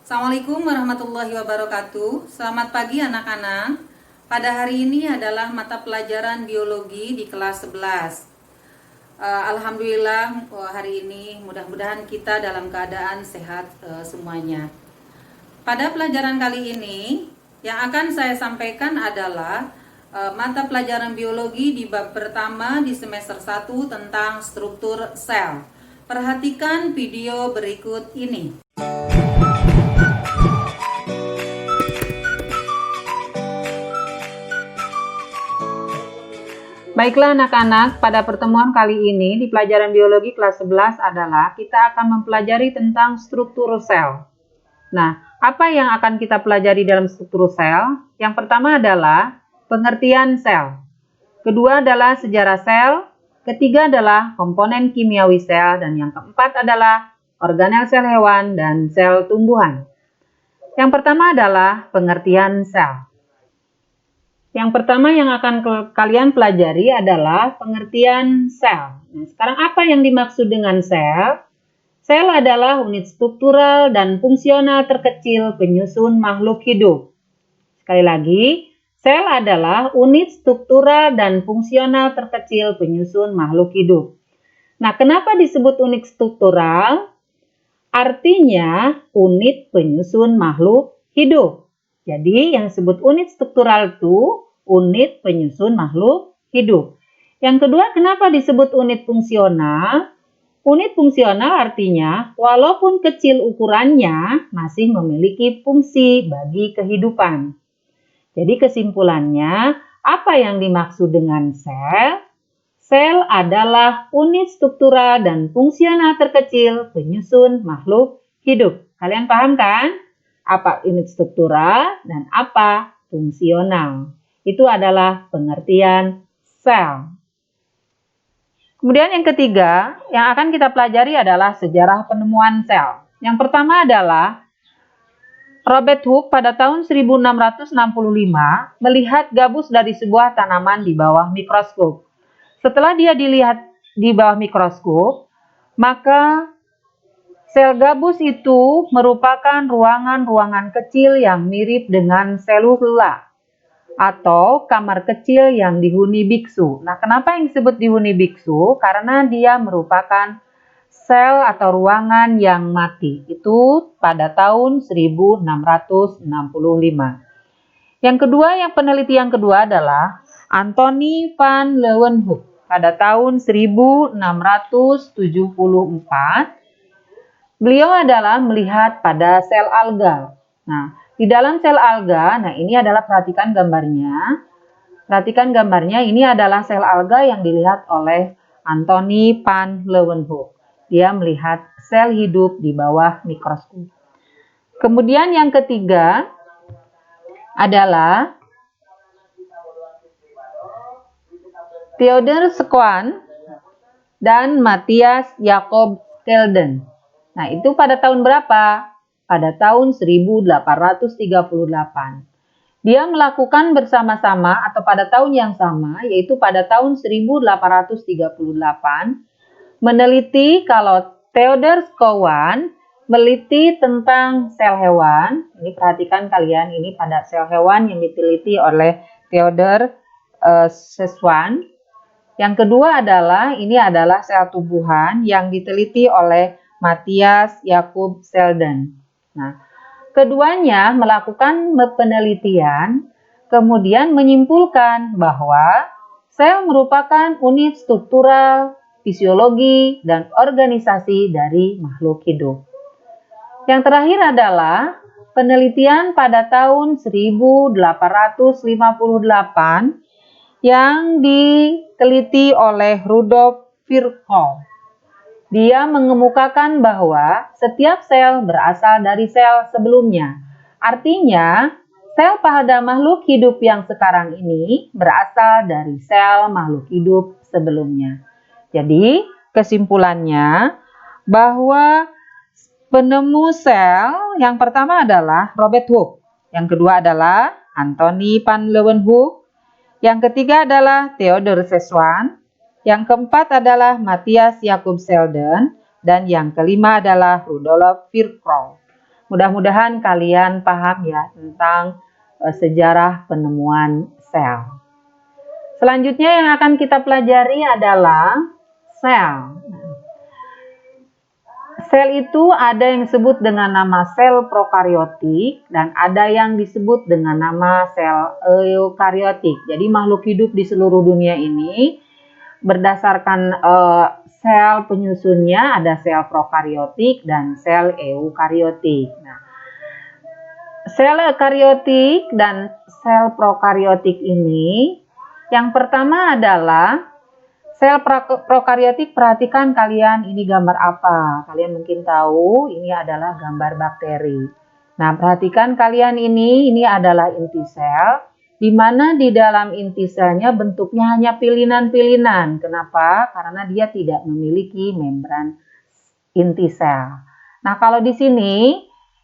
Assalamualaikum warahmatullahi wabarakatuh. Selamat pagi anak-anak. Pada hari ini adalah mata pelajaran biologi di kelas 11. Alhamdulillah hari ini mudah-mudahan kita dalam keadaan sehat semuanya. Pada pelajaran kali ini yang akan saya sampaikan adalah mata pelajaran biologi di bab pertama di semester 1 tentang struktur sel. Perhatikan video berikut ini. Baiklah anak-anak, pada pertemuan kali ini di pelajaran biologi kelas 11 adalah kita akan mempelajari tentang struktur sel. Nah, apa yang akan kita pelajari dalam struktur sel? Yang pertama adalah pengertian sel. Kedua adalah sejarah sel. Ketiga adalah komponen kimiawi sel. Dan yang keempat adalah organel sel hewan dan sel tumbuhan. Yang pertama adalah pengertian sel. Yang pertama yang akan kalian pelajari adalah pengertian sel. Nah, sekarang apa yang dimaksud dengan sel? Sel adalah unit struktural dan fungsional terkecil penyusun makhluk hidup. Sekali lagi, sel adalah unit struktural dan fungsional terkecil penyusun makhluk hidup. Nah, kenapa disebut unit struktural? Artinya unit penyusun makhluk hidup. Jadi yang disebut unit struktural itu unit penyusun makhluk hidup. Yang kedua, kenapa disebut unit fungsional? Unit fungsional artinya walaupun kecil ukurannya masih memiliki fungsi bagi kehidupan. Jadi kesimpulannya, apa yang dimaksud dengan sel? Sel adalah unit struktural dan fungsional terkecil penyusun makhluk hidup. Kalian paham kan? Apa unit struktural dan apa fungsional. Itu adalah pengertian sel. Kemudian yang ketiga, yang akan kita pelajari adalah sejarah penemuan sel. Yang pertama adalah Robert Hooke pada tahun 1665 melihat gabus dari sebuah tanaman di bawah mikroskop. Setelah dia dilihat di bawah mikroskop, maka sel gabus itu merupakan ruangan-ruangan kecil yang mirip dengan selula atau kamar kecil yang dihuni biksu. Nah, kenapa yang disebut dihuni biksu? Karena dia merupakan sel atau ruangan yang mati. Itu pada tahun 1665. Yang kedua, penelitian kedua adalah Anthony van Leeuwenhoek pada tahun 1674. Beliau adalah melihat pada sel alga. Nah, di dalam sel alga, ini adalah perhatikan gambarnya. Perhatikan gambarnya, ini adalah sel alga yang dilihat oleh Anthony van Leeuwenhoek. Dia melihat sel hidup di bawah mikroskop. Kemudian yang ketiga adalah Theodor Schwann dan Matthias Jacob Selden. Nah, itu pada tahun berapa? Pada tahun 1838. Dia melakukan bersama-sama atau pada tahun yang sama, yaitu pada tahun 1838, meneliti kalau Theodor Schwann meneliti tentang sel hewan. Ini perhatikan kalian, ini pada sel hewan yang diteliti oleh Theodor Schwann. Yang kedua adalah, ini adalah sel tumbuhan yang diteliti oleh Matthias Jacob Selden. Nah, keduanya melakukan penelitian, kemudian menyimpulkan bahwa sel merupakan unit struktural, fisiologi, dan organisasi dari makhluk hidup. Yang terakhir adalah penelitian pada tahun 1858 yang diteliti oleh Rudolf Virchow. Dia mengemukakan bahwa setiap sel berasal dari sel sebelumnya. Artinya, sel pada makhluk hidup yang sekarang ini berasal dari sel makhluk hidup sebelumnya. Jadi, kesimpulannya bahwa penemu sel yang pertama adalah Robert Hooke. Yang kedua adalah Anthony van Leeuwenhoek. Yang ketiga adalah Theodor Schwann. Yang keempat adalah Matthias Jacob Selden, dan yang kelima adalah Rudolf Virchow. Mudah-mudahan kalian paham ya tentang sejarah penemuan sel. Selanjutnya yang akan kita pelajari adalah sel. Sel itu ada yang disebut dengan nama sel prokariotik dan ada yang disebut dengan nama sel eukariotik. Jadi makhluk hidup di seluruh dunia ini berdasarkan sel penyusunnya ada sel prokariotik dan sel eukariotik. Nah, sel eukariotik dan sel prokariotik ini yang pertama adalah sel prokariotik. Perhatikan kalian, ini gambar apa? Kalian mungkin tahu ini adalah gambar bakteri. Nah, perhatikan kalian ini adalah inti sel, di mana di dalam inti selnya bentuknya hanya pilinan-pilinan. Kenapa? Karena dia tidak memiliki membran inti sel. Nah, kalau di sini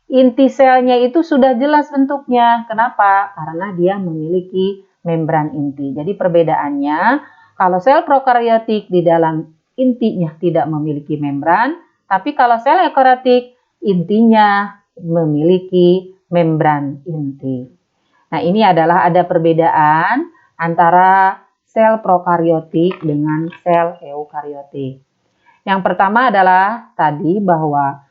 inti selnya itu sudah jelas bentuknya. Kenapa? Karena dia memiliki membran inti. Jadi perbedaannya, kalau sel prokariotik di dalam intinya tidak memiliki membran, tapi kalau sel eukariotik intinya memiliki membran inti. Nah, ini adalah ada perbedaan antara sel prokariotik dengan sel eukariotik. Yang pertama adalah tadi bahwa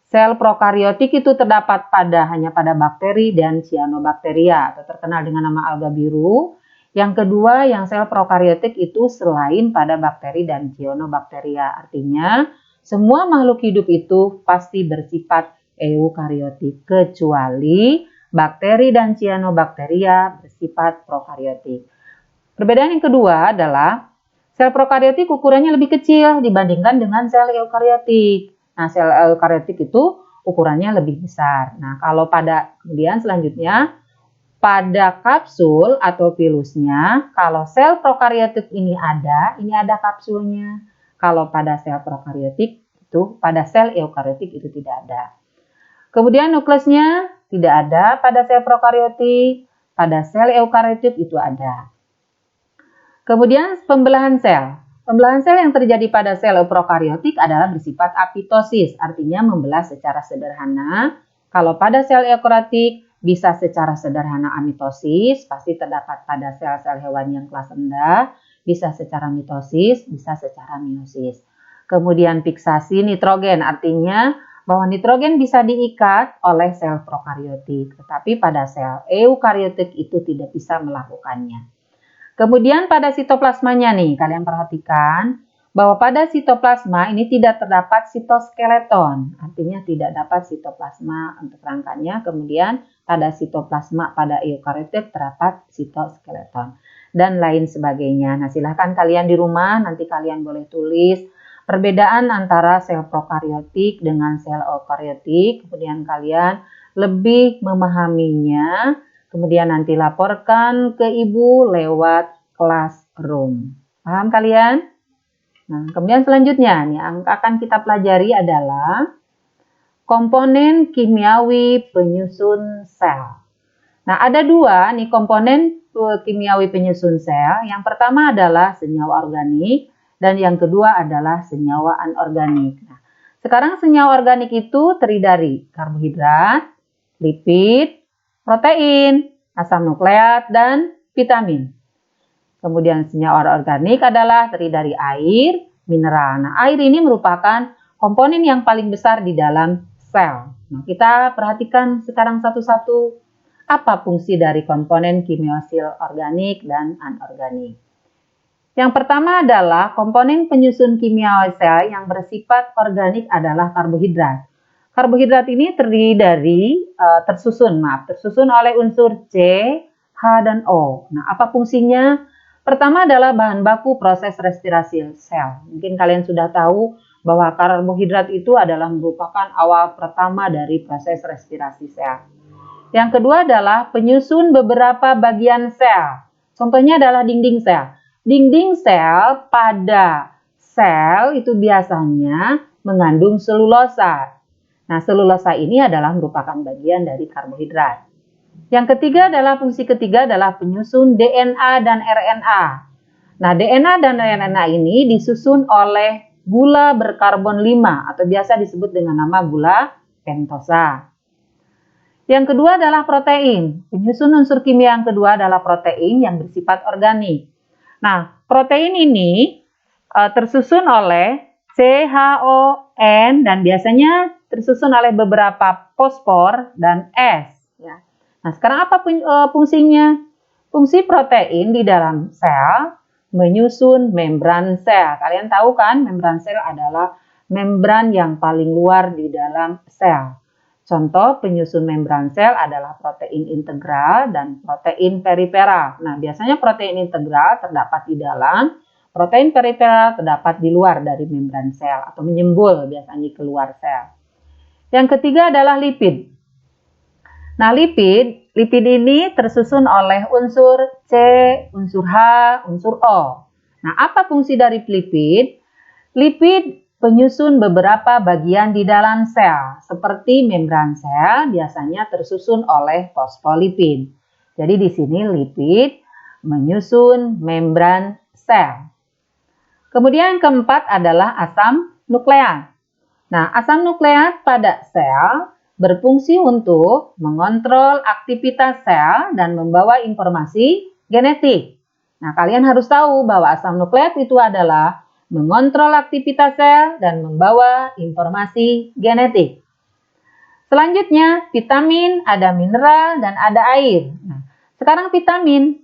sel prokariotik itu terdapat hanya pada bakteri dan cyanobacteria atau terkenal dengan nama alga biru. Yang kedua, yang sel prokariotik itu selain pada bakteri dan cyanobacteria. Artinya, semua makhluk hidup itu pasti bersifat eukariotik kecuali bakteri dan cyanobacteria bersifat prokariotik. Perbedaan yang kedua adalah sel prokariotik ukurannya lebih kecil dibandingkan dengan sel eukariotik. Nah, sel eukariotik itu ukurannya lebih besar. Nah, kalau kemudian selanjutnya pada kapsul atau pilusnya, kalau sel prokariotik ini ada kapsulnya. Kalau pada sel prokariotik itu, pada sel eukariotik itu tidak ada. Kemudian nukleusnya tidak ada pada sel prokariotik, pada sel eukariotik itu ada. Kemudian pembelahan sel. Pembelahan sel yang terjadi pada sel prokariotik adalah bersifat apoptosis, artinya membelah secara sederhana. Kalau pada sel eukariotik bisa secara sederhana amitosis, pasti terdapat pada sel-sel hewan yang kelas rendah, bisa secara mitosis, bisa secara meiosis. Kemudian fiksasi nitrogen, artinya bahwa nitrogen bisa diikat oleh sel prokariotik, tetapi pada sel eukariotik itu tidak bisa melakukannya. Kemudian pada sitoplasmanya nih, kalian perhatikan bahwa pada sitoplasma ini tidak terdapat sitoskeleton, artinya tidak dapat sitoplasma untuk rangkanya. Kemudian pada sitoplasma pada eukariotik terdapat sitoskeleton dan lain sebagainya. Nah, silahkan kalian di rumah nanti kalian boleh tulis perbedaan antara sel prokariotik dengan sel eukariotik, kemudian kalian lebih memahaminya. Kemudian nanti laporkan ke ibu lewat classroom. Paham kalian? Nah, kemudian selanjutnya yang akan kita pelajari adalah komponen kimiawi penyusun sel. Nah, ada dua nih komponen kimiawi penyusun sel. Yang pertama adalah senyawa organik dan yang kedua adalah senyawa anorganik. Nah, sekarang senyawa organik itu terdiri dari karbohidrat, lipid, protein, asam nukleat, dan vitamin. Kemudian senyawa organik adalah terdiri dari air, mineral. Nah, air ini merupakan komponen yang paling besar di dalam sel. Nah, kita perhatikan sekarang satu-satu apa fungsi dari komponen kimiosil organik dan anorganik. Yang pertama adalah komponen penyusun kimiawi sel yang bersifat organik adalah karbohidrat. Karbohidrat ini tersusun oleh unsur C, H, dan O. Nah, apa fungsinya? Pertama adalah bahan baku proses respirasi sel. Mungkin kalian sudah tahu bahwa karbohidrat itu adalah merupakan awal pertama dari proses respirasi sel. Yang kedua adalah penyusun beberapa bagian sel. Contohnya adalah dinding sel. Dinding sel pada sel itu biasanya mengandung selulosa. Nah, selulosa ini adalah merupakan bagian dari karbohidrat. Yang ketiga adalah fungsi ketiga adalah penyusun DNA dan RNA. Nah, DNA dan RNA ini disusun oleh gula berkarbon 5 atau biasa disebut dengan nama gula pentosa. Yang kedua adalah protein. Penyusun unsur kimia yang kedua adalah protein yang bersifat organik. Nah, protein ini tersusun oleh CHON dan biasanya tersusun oleh beberapa fosfor dan S. Ya. Nah, sekarang apa fungsinya? Fungsi protein di dalam sel menyusun membran sel. Kalian tahu kan, membran sel adalah membran yang paling luar di dalam sel. Contoh penyusun membran sel adalah protein integral dan protein periferal. Nah, biasanya protein integral terdapat di dalam, protein periferal terdapat di luar dari membran sel atau menyembul biasanya keluar sel. Yang ketiga adalah lipid. Nah, lipid ini tersusun oleh unsur C, unsur H, unsur O. Nah, apa fungsi dari lipid? Lipid penyusun beberapa bagian di dalam sel, seperti membran sel biasanya tersusun oleh fosfolipid. Jadi di sini lipid menyusun membran sel. Kemudian yang keempat adalah asam nukleat. Nah, asam nukleat pada sel berfungsi untuk mengontrol aktivitas sel dan membawa informasi genetik. Nah, kalian harus tahu bahwa asam nukleat itu adalah mengontrol aktivitas sel dan membawa informasi genetik. Selanjutnya, vitamin, ada mineral, dan ada air. Nah, sekarang vitamin.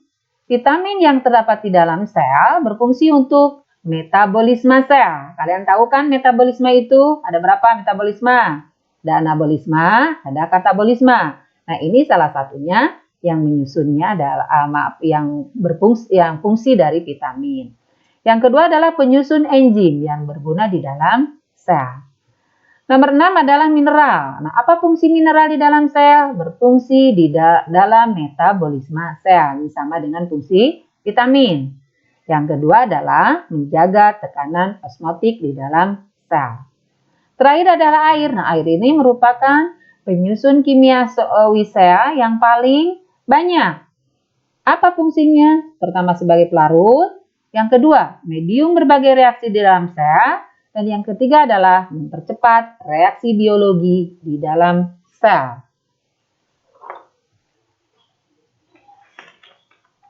Vitamin yang terdapat di dalam sel berfungsi untuk metabolisme sel. Kalian tahu kan metabolisme itu ada berapa metabolisme? Ada anabolisme, ada katabolisme. Nah, ini salah satunya yang menyusunnya adalah yang fungsi dari vitamin. Yang kedua adalah penyusun enzim yang berguna di dalam sel. Nomor 6 adalah mineral. Nah, apa fungsi mineral di dalam sel? Berfungsi di dalam metabolisme sel, sama dengan fungsi vitamin. Yang kedua adalah menjaga tekanan osmotik di dalam sel. Terakhir adalah air. Nah, air ini merupakan penyusun kimia sel yang paling banyak. Apa fungsinya? Pertama sebagai pelarut, yang kedua medium berbagai reaksi di dalam sel, dan yang ketiga adalah mempercepat reaksi biologi di dalam sel.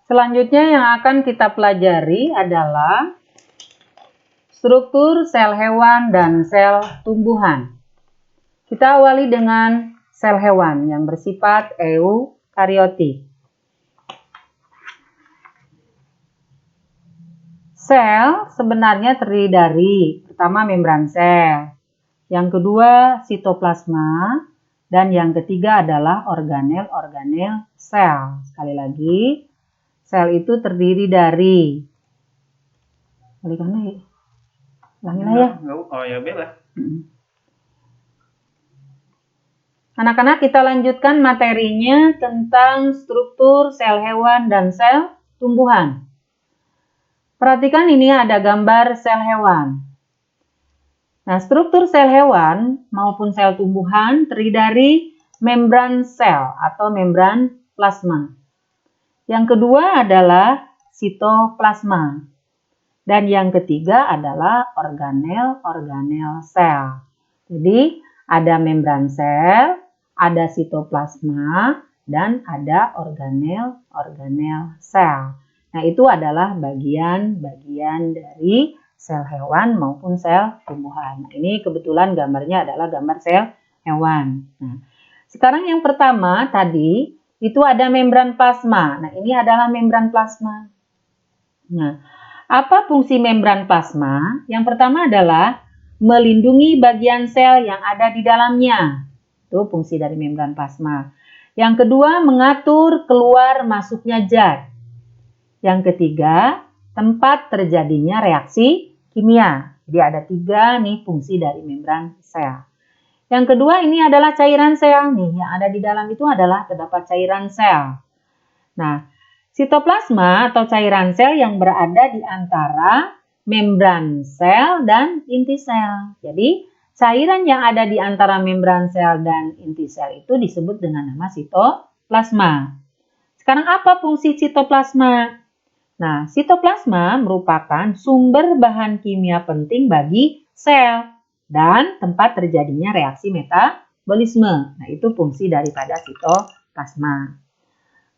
Selanjutnya yang akan kita pelajari adalah struktur sel hewan dan sel tumbuhan. Kita awali dengan sel hewan yang bersifat eukariotik. Sel sebenarnya terdiri dari pertama membran sel, yang kedua sitoplasma, dan yang ketiga adalah organel-organel sel. Sekali lagi, sel itu terdiri dari Anak-anak, kita lanjutkan materinya tentang struktur sel hewan dan sel tumbuhan. Perhatikan ini ada gambar sel hewan. Nah, struktur sel hewan maupun sel tumbuhan terdiri dari membran sel atau membran plasma. Yang kedua adalah sitoplasma. Dan yang ketiga adalah organel-organel sel. Jadi, ada membran sel, ada sitoplasma, dan ada organel-organel sel. Nah, itu adalah bagian-bagian dari sel hewan maupun sel tumbuhan. Nah, ini kebetulan gambarnya adalah gambar sel hewan. Nah, sekarang yang pertama tadi itu ada membran plasma. Nah, ini adalah membran plasma. Nah, apa fungsi membran plasma? Yang pertama adalah melindungi bagian sel yang ada di dalamnya. Itu fungsi dari membran plasma. Yang kedua, mengatur keluar masuknya zat. Yang ketiga, tempat terjadinya reaksi kimia. Jadi ada 3 nih fungsi dari membran sel. Yang kedua ini adalah cairan sel nih. Yang ada di dalam itu adalah terdapat cairan sel. Nah, sitoplasma atau cairan sel yang berada di antara membran sel dan inti sel. Jadi, cairan yang ada di antara membran sel dan inti sel itu disebut dengan nama sitoplasma. Sekarang apa fungsi sitoplasma? Nah, sitoplasma merupakan sumber bahan kimia penting bagi sel dan tempat terjadinya reaksi metabolisme. Nah, itu fungsi daripada sitoplasma.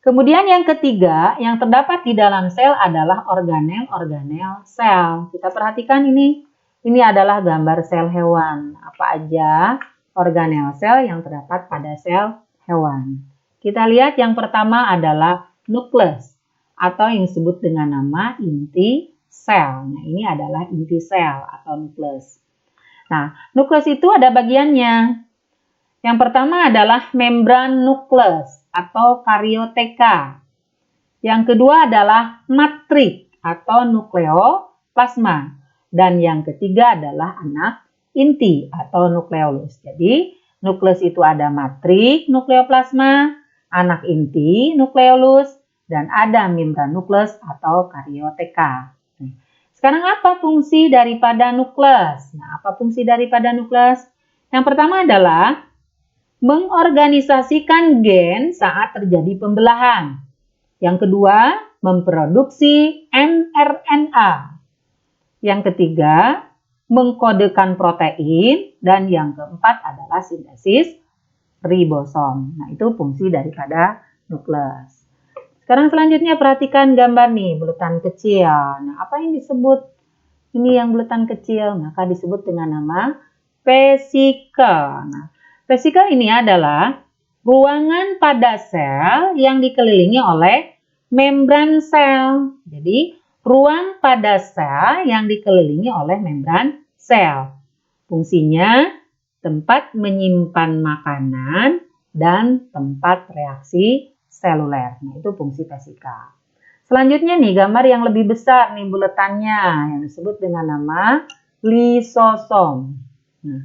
Kemudian yang ketiga yang terdapat di dalam sel adalah organel-organel sel. Kita perhatikan ini adalah gambar sel hewan. Apa aja organel sel yang terdapat pada sel hewan. Kita lihat yang pertama adalah nukleus atau yang disebut dengan nama inti sel. Nah, ini adalah inti sel atau nukleus. Nah, nukleus itu ada bagiannya. Yang pertama adalah membran nukleus atau karioteka. Yang kedua adalah matrik atau nukleoplasma. Dan yang ketiga adalah anak inti atau nukleolus. Jadi, nukleus itu ada matrik, nukleoplasma, anak inti, nukleolus, dan ada membran nukleus atau karioteka. Sekarang apa fungsi daripada nukleus? Nah, apa fungsi daripada nukleus? Yang pertama adalah mengorganisasikan gen saat terjadi pembelahan. Yang kedua, memproduksi mRNA. Yang ketiga, mengkodekan protein. Dan yang keempat adalah sintesis ribosom. Nah, itu fungsi daripada nukleus. Sekarang selanjutnya perhatikan gambar nih, bulatan kecil. Nah, apa yang disebut ini yang bulatan kecil? Maka disebut dengan nama vesikel. Nah, vesikel ini adalah ruangan pada sel yang dikelilingi oleh membran sel. Jadi, ruang pada sel yang dikelilingi oleh membran sel. Fungsinya tempat menyimpan makanan dan tempat reaksi seluler. Nah, itu fungsi vesikel. Selanjutnya nih, gambar yang lebih besar nih buletannya yang disebut dengan nama lisosom. Nah,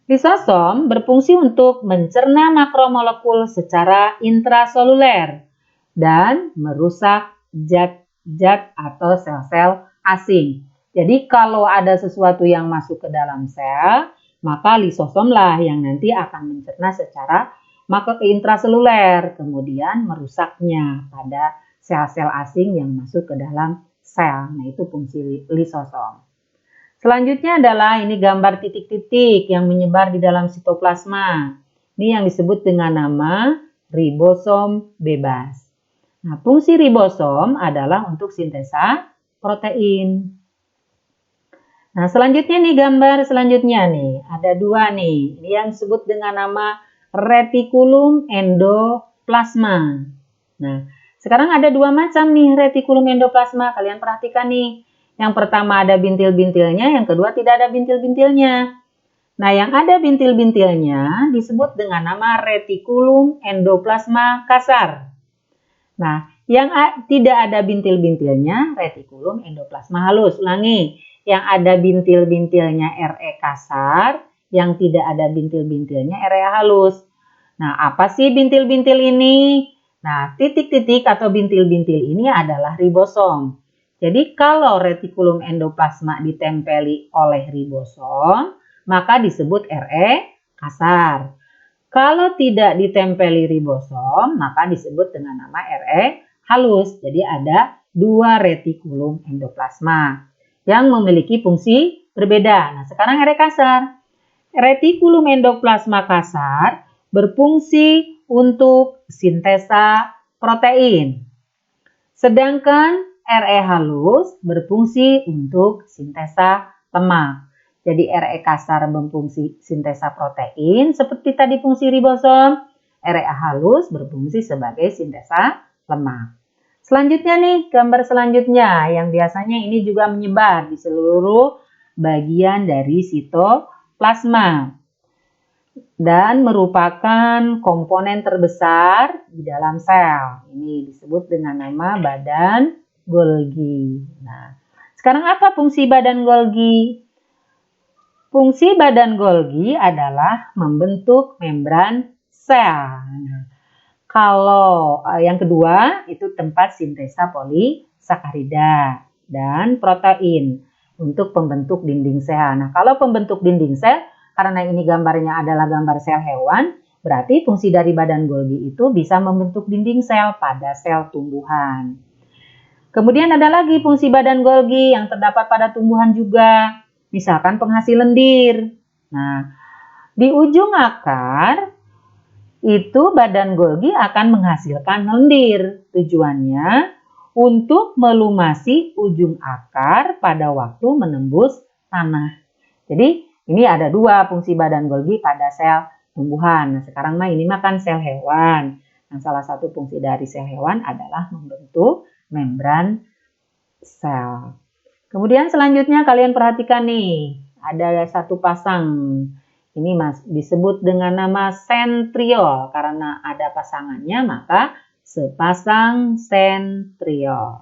lisosom berfungsi untuk mencerna makromolekul secara intraseluler dan merusak zat-zat atau sel-sel asing. Jadi kalau ada sesuatu yang masuk ke dalam sel, maka lisosomlah yang nanti akan mencerna secara intraseluler, kemudian merusaknya pada sel-sel asing yang masuk ke dalam sel. Nah, itu fungsi lisosom. Selanjutnya adalah ini gambar titik-titik yang menyebar di dalam sitoplasma. Ini yang disebut dengan nama ribosom bebas. Nah, fungsi ribosom adalah untuk sintesa protein. Nah, selanjutnya nih gambar selanjutnya nih. Ada dua nih. Ini yang disebut dengan nama retikulum endoplasma. Nah, sekarang ada dua macam nih retikulum endoplasma. Kalian perhatikan nih. Yang pertama ada bintil-bintilnya, yang kedua tidak ada bintil-bintilnya. Nah, yang ada bintil-bintilnya disebut dengan nama retikulum endoplasma kasar. Nah, yang tidak ada bintil-bintilnya retikulum endoplasma halus. Ulangi, yang ada bintil-bintilnya RE kasar, yang tidak ada bintil-bintilnya RE halus. Nah, apa sih bintil-bintil ini? Nah, titik-titik atau bintil-bintil ini adalah ribosom. Jadi kalau retikulum endoplasma ditempeli oleh ribosom, maka disebut RE kasar. Kalau tidak ditempeli ribosom, maka disebut dengan nama RE halus. Jadi ada dua retikulum endoplasma yang memiliki fungsi berbeda. Nah, sekarang RE kasar. Retikulum endoplasma kasar berfungsi untuk sintesa protein. Sedangkan RE halus berfungsi untuk sintesa lemak. Jadi RE kasar berfungsi sintesa protein seperti tadi fungsi ribosom. RE halus berfungsi sebagai sintesa lemak. Selanjutnya nih gambar selanjutnya yang biasanya ini juga menyebar di seluruh bagian dari sitoplasma dan merupakan komponen terbesar di dalam sel. Ini disebut dengan nama badan Golgi. Nah, sekarang apa fungsi badan Golgi? Fungsi badan Golgi adalah membentuk membran sel. Nah, kalau yang kedua itu tempat sintesa polisakarida dan protein untuk pembentuk dinding sel. Nah, kalau pembentuk dinding sel, karena ini gambarnya adalah gambar sel hewan, berarti fungsi dari badan Golgi itu bisa membentuk dinding sel pada sel tumbuhan. Kemudian ada lagi fungsi badan Golgi yang terdapat pada tumbuhan juga, misalkan penghasil lendir. Nah, Di ujung akar, itu badan Golgi akan menghasilkan lendir. Tujuannya untuk melumasi ujung akar pada waktu menembus tanah. Jadi ini ada dua fungsi badan Golgi pada sel tumbuhan. Nah, sekarang ini makan sel hewan. Nah, salah satu fungsi dari sel hewan adalah membentuk membran sel. Kemudian selanjutnya kalian perhatikan nih, ada satu pasang. Ini disebut dengan nama sentriol. Karena ada pasangannya maka sepasang sentriol.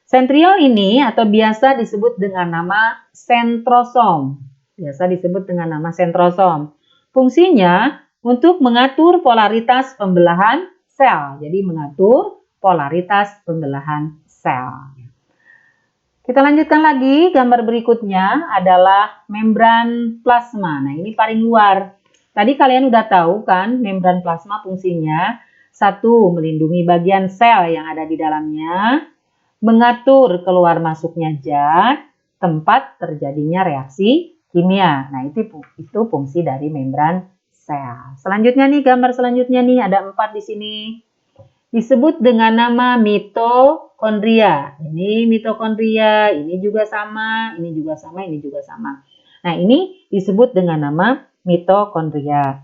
Sentriol ini atau biasa disebut dengan nama sentrosom. Biasa disebut dengan nama sentrosom. Fungsinya untuk mengatur polaritas pembelahan sel. Jadi mengatur polaritas pembelahan sel. Kita lanjutkan lagi, gambar berikutnya adalah membran plasma. Nah, ini paling luar. Tadi kalian udah tahu kan, membran plasma fungsinya satu, melindungi bagian sel yang ada di dalamnya, mengatur keluar masuknya zat, tempat terjadinya reaksi kimia. Nah, itu fungsi dari membran sel. Selanjutnya nih, gambar selanjutnya nih, ada 4 di sini. Disebut dengan nama mitokondria. Ini mitokondria, ini juga sama, ini juga sama, ini juga sama. Nah, ini disebut dengan nama mitokondria.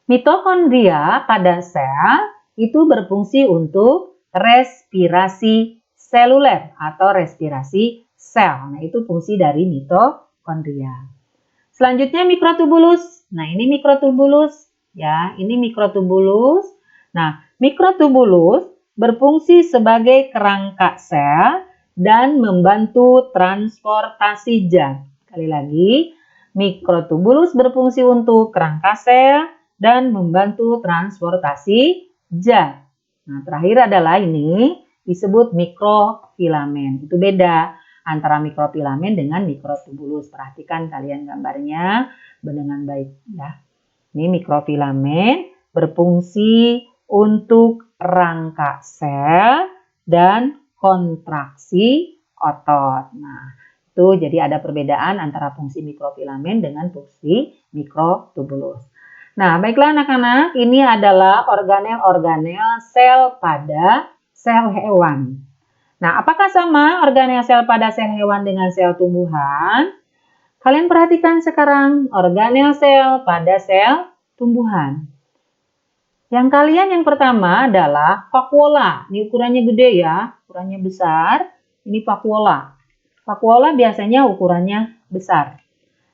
Mitokondria pada sel itu berfungsi untuk respirasi seluler atau respirasi sel. Nah, itu fungsi dari mitokondria. Selanjutnya mikrotubulus. Nah, ini mikrotubulus ya, ini mikrotubulus. Nah, mikrotubulus berfungsi sebagai kerangka sel dan membantu transportasi zat. Sekali lagi, mikrotubulus berfungsi untuk kerangka sel dan membantu transportasi zat. Nah, terakhir adalah ini disebut mikrofilamen. Itu beda antara mikrofilamen dengan mikrotubulus. Perhatikan kalian gambarnya dengan baik ya. Ini mikrofilamen berfungsi untuk rangka sel dan kontraksi otot. Nah, itu jadi ada perbedaan antara fungsi mikrofilamen dengan fungsi mikrotubulus. Nah, baiklah anak-anak, ini adalah organel-organel sel pada sel hewan. Nah, apakah sama organel sel pada sel hewan dengan sel tumbuhan? Kalian perhatikan sekarang organel sel pada sel tumbuhan. Yang pertama adalah vakuola. Ini ukurannya gede ya, ukurannya besar. Ini vakuola. Vakuola biasanya ukurannya besar.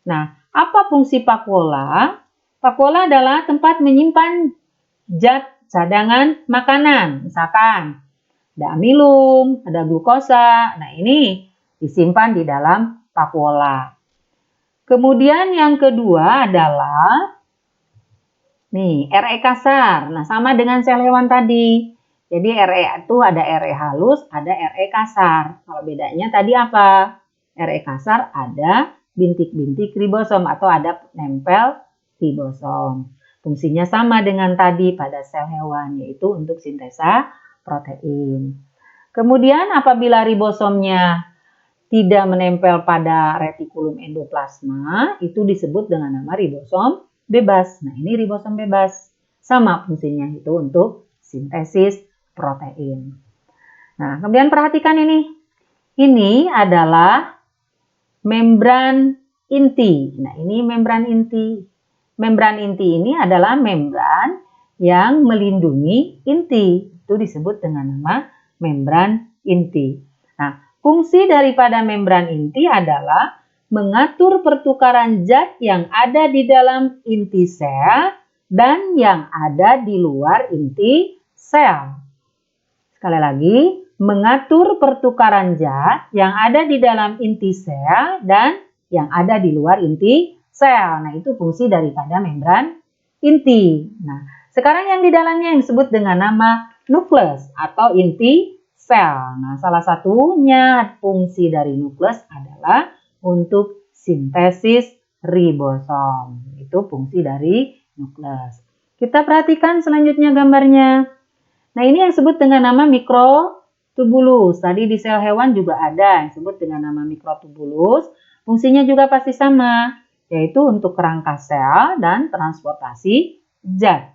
Nah, apa fungsi vakuola? Vakuola adalah tempat menyimpan zat cadangan makanan. Misalkan ada amilum, ada glukosa. Nah, ini disimpan di dalam vakuola. Kemudian yang kedua adalah nih, RE kasar. Nah, sama dengan sel hewan tadi. Jadi RE itu ada RE halus, ada RE kasar. Kalau bedanya tadi apa? RE kasar ada bintik-bintik ribosom atau ada nempel ribosom. Fungsinya sama dengan tadi pada sel hewan, yaitu untuk sintesa protein. Kemudian apabila ribosomnya tidak menempel pada retikulum endoplasma, itu disebut dengan nama ribosom bebas. Nah, ini ribosom bebas. Sama fungsinya itu untuk sintesis protein. Nah, kemudian perhatikan ini. Ini adalah membran inti. Nah, ini membran inti. Membran inti ini adalah membran yang melindungi inti. Itu disebut dengan nama membran inti. Nah, fungsi daripada membran inti adalah mengatur pertukaran zat yang ada di dalam inti sel dan yang ada di luar inti sel. Sekali lagi, mengatur pertukaran zat yang ada di dalam inti sel dan yang ada di luar inti sel. Nah, itu fungsi daripada membran inti. Nah, sekarang yang di dalamnya yang disebut dengan nama nukleus atau inti sel. Nah, salah satunya fungsi dari nukleus adalah untuk sintesis ribosom. Itu fungsi dari nukleus. Kita perhatikan selanjutnya gambarnya. Nah, ini yang disebut dengan nama mikrotubulus. Tadi di sel hewan juga ada yang disebut dengan nama mikrotubulus. Fungsinya juga pasti sama. yaitu untuk kerangka sel dan transportasi zat.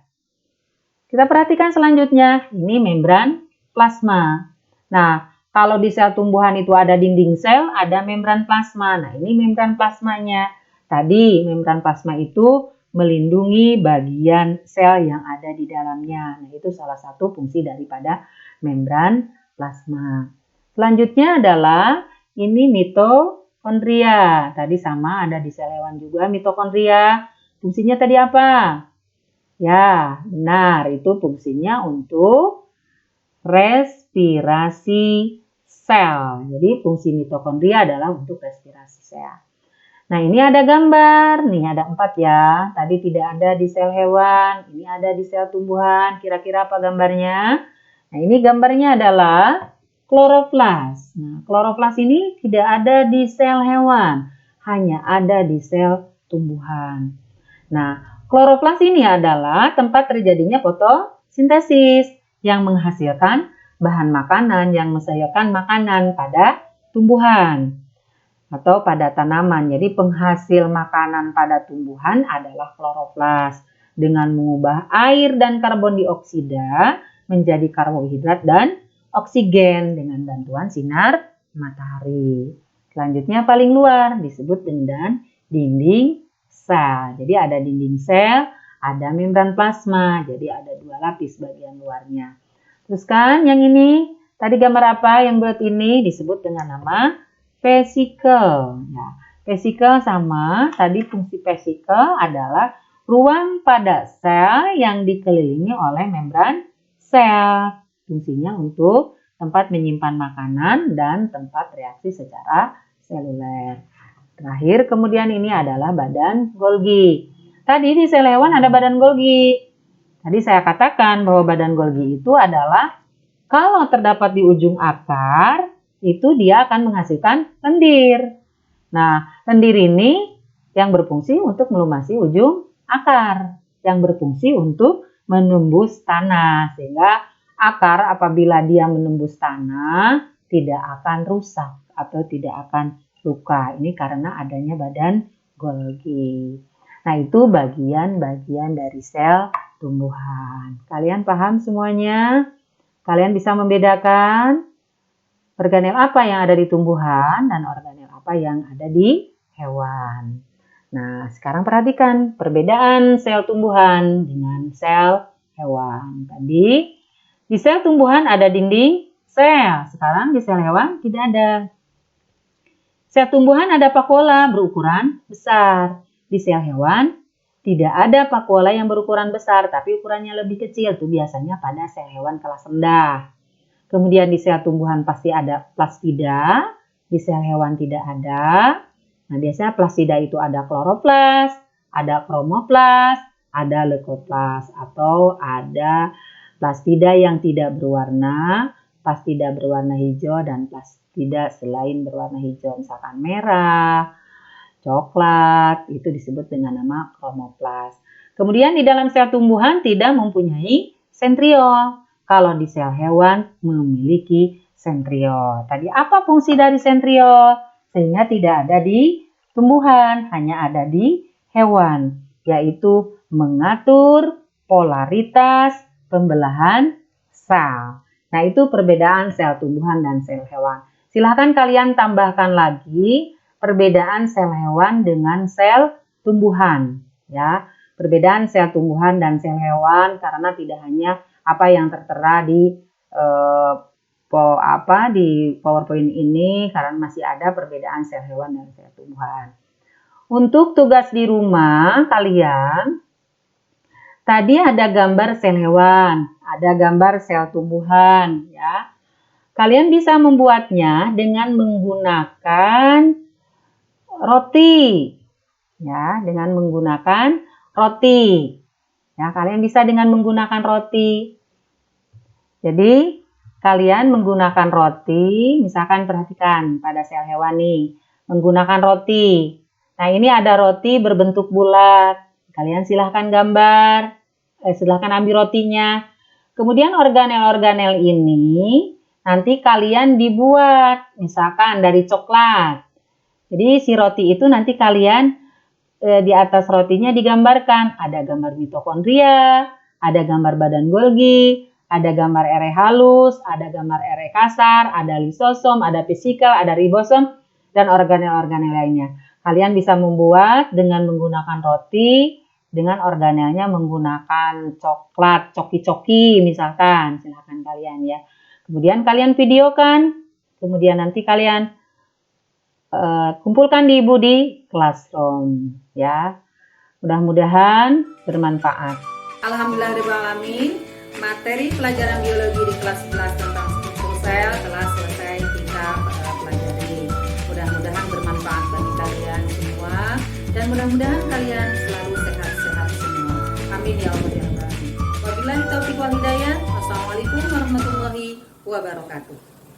Kita perhatikan selanjutnya, ini membran plasma. Nah, kalau di sel tumbuhan itu ada dinding sel, ada membran plasma. Nah, ini membran plasmanya. Tadi membran plasma itu melindungi bagian sel yang ada di dalamnya. Nah, itu salah satu fungsi daripada membran plasma. Selanjutnya adalah ini mitokondria. Tadi sama ada di sel hewan juga mitokondria. Fungsinya tadi apa? Ya, benar. Itu fungsinya untuk respirasi sel. Jadi fungsi mitokondria adalah untuk respirasi sel. Nah, ini ada gambar. Nih ada 4 ya. Tadi tidak ada di sel hewan. Ini ada di sel tumbuhan. Kira-kira apa gambarnya? Nah, ini gambarnya adalah kloroplas. Nah, kloroplas ini tidak ada di sel hewan. Hanya ada di sel tumbuhan. Nah, kloroplas ini adalah tempat terjadinya fotosintesis yang menghasilkan bahan makanan yang menghasilkan makanan pada tumbuhan atau pada tanaman. Jadi penghasil makanan pada tumbuhan adalah kloroplas dengan mengubah air dan karbon dioksida menjadi karbohidrat dan oksigen dengan bantuan sinar matahari. Selanjutnya paling luar disebut dengan dinding sel. Jadi ada dinding sel, ada membran plasma. Jadi ada 2 lapis bagian luarnya. Terus kan yang ini, tadi gambar apa yang buat ini disebut dengan nama vesikel. Ya, vesikel sama, tadi fungsi vesikel adalah ruang pada sel yang dikelilingi oleh membran sel. Fungsinya untuk tempat menyimpan makanan dan tempat reaksi secara seluler. Terakhir, kemudian ini adalah badan Golgi. Tadi di sel hewan ada badan Golgi. Tadi saya katakan bahwa badan Golgi itu adalah kalau terdapat di ujung akar, itu dia akan menghasilkan lendir. Nah, lendir ini yang berfungsi untuk melumasi ujung akar, yang berfungsi untuk menembus tanah, sehingga akar apabila dia menembus tanah tidak akan rusak atau tidak akan luka. Ini karena adanya badan Golgi. Nah, itu bagian-bagian dari sel tumbuhan. Kalian paham semuanya? Kalian bisa membedakan organel apa yang ada di tumbuhan dan organel apa yang ada di hewan. Nah, sekarang perhatikan perbedaan sel tumbuhan dengan sel hewan. Tadi di sel tumbuhan ada dinding sel, sekarang di sel hewan tidak ada. Sel tumbuhan ada vakuola berukuran besar. Di sel hewan tidak ada vakuola yang berukuran besar, tapi ukurannya lebih kecil. Itu biasanya pada sel hewan kelas rendah. Kemudian di sel tumbuhan pasti ada plastida, di sel hewan tidak ada. Nah, biasanya plastida itu ada kloroplas, ada kromoplas, ada leukoplas, atau ada plastida yang tidak berwarna, plastida berwarna hijau, dan plastida selain berwarna hijau, misalkan merah, coklat, itu disebut dengan nama kromoplas. Kemudian di dalam sel tumbuhan tidak mempunyai sentriol. Kalau di sel hewan memiliki sentriol. Tadi apa fungsi dari sentriol? Sehingga tidak ada di tumbuhan, hanya ada di hewan, yaitu mengatur polaritas pembelahan sel. Nah, itu perbedaan sel tumbuhan dan sel hewan. Silahkan kalian tambahkan lagi perbedaan sel hewan dengan sel tumbuhan. Ya, perbedaan sel tumbuhan dan sel hewan karena tidak hanya apa yang tertera di di PowerPoint ini, karena masih ada perbedaan sel hewan dan sel tumbuhan. Untuk tugas di rumah kalian, tadi ada gambar sel hewan, ada gambar sel tumbuhan, ya. Kalian bisa membuatnya dengan menggunakan roti, ya, dengan menggunakan roti. Ya, kalian bisa dengan menggunakan roti. Jadi, kalian menggunakan roti, misalkan perhatikan pada sel hewan nih, menggunakan roti. Nah, ini ada roti berbentuk bulat. Kalian silahkan gambar, silahkan ambil rotinya. Kemudian organel-organel ini nanti kalian dibuat, misalkan dari coklat. Jadi, si roti itu nanti kalian di atas rotinya digambarkan ada gambar mitokondria, ada gambar badan Golgi, ada gambar RNA halus, ada gambar RNA kasar, ada lisosom, ada vesikel, ada ribosom, dan organel-organel lainnya. Kalian bisa membuat dengan menggunakan roti, dengan organelnya menggunakan coklat, coki-coki misalkan, silahkan kalian ya. Kemudian kalian videokan, kemudian nanti kalian kumpulkan di Ibu di Classroom ya. Mudah-mudahan bermanfaat. Alhamdulillahirrahmanirrahim. Materi pelajaran biologi di kelas 11 tentang struktur sel telah selesai kita pelajari. Mudah-mudahan bermanfaat bagi kalian semua dan mudah-mudahan kalian selalu sehat-sehat semua. Amin ya Allah ya Rabbal alamin. Wabillahi taufiq wal hidayah. Wassalamualaikum warahmatullahi wabarakatuh.